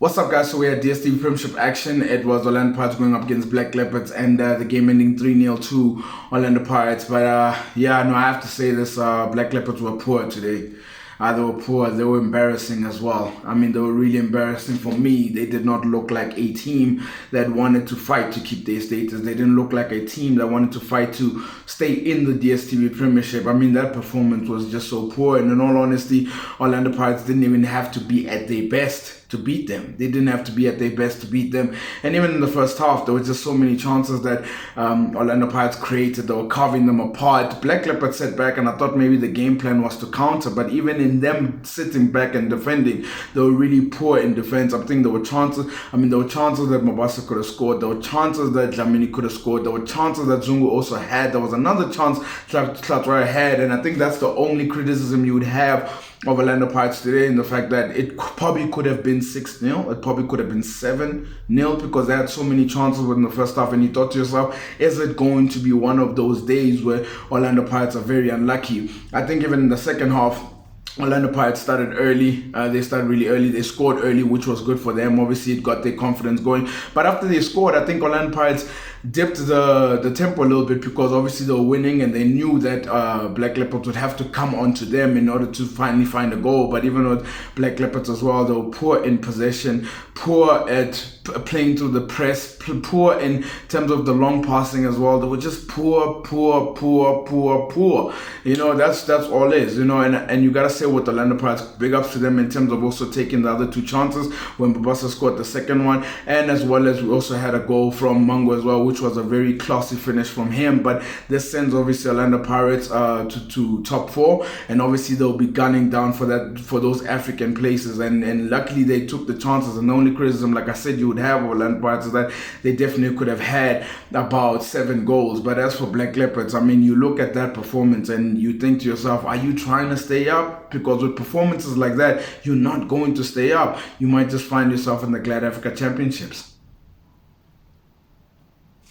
What's up, guys? So we're at DSTV Premiership action. It was Orlando Pirates going up against Black Leopards, and the game ending 3-0 to Orlando Pirates. But yeah, no, I have to say this: Black Leopards were poor today. They were poor. They were embarrassing as well. I mean, they were really embarrassing for me. They did not look like a team that wanted to fight to keep their status. They didn't look like a team that wanted to fight to stay in the DSTV Premiership. I mean, that performance was just so poor. And in all honesty, Orlando Pirates didn't even have to be at their best to beat them. They didn't have to be at their best to beat them. And even in the first half, there were just so many chances that Orlando Pirates created. They were carving them apart. Black Leopards sat back, and I thought maybe the game plan was to counter. But even in them sitting back and defending, they were really poor in defense. I think there were chances. I mean, there were chances that Mabasa could have scored. There were chances that Dlamini could have scored. There were chances that Zungu also had. There was another chance Tlatraya had. And I think that's the only criticism you would have of Orlando Pirates today, in the fact that it probably could have been 6-0, it probably could have been 7-0, because they had so many chances in the first half, and you thought to yourself, is it going to be one of those days where Orlando Pirates are very unlucky? I think even in the second half, Orlando Pirates started early. They started really early. They scored early, which was good for them. Obviously, it got their confidence going. But after they scored, I think Orlando Pirates dipped the tempo a little bit, because obviously they were winning, and they knew that Black Leopards would have to come onto them in order to finally find a goal. But even with Black Leopards as well, they were poor in possession, poor at playing through the press, poor in terms of the long passing as well. They were just poor. You know, that's all it is. You know, and you gotta say with Orlando Pirates, big ups to them in terms of also taking the other two chances when Babasa scored the second one, and as well as we also had a goal from Mango as well, which was a very classy finish from him. But this sends obviously Orlando Pirates to top 4, and obviously they'll be gunning down for those African places, and luckily they took the chances. And the only criticism, like I said, you would have of Orlando Pirates is that they definitely could have had about 7 goals. But as for Black Leopards, I mean, you look at that performance and you think to yourself, are you trying to stay up? Because with performances like that, you're not going to stay up. You might just find yourself in the Glad Africa Championships.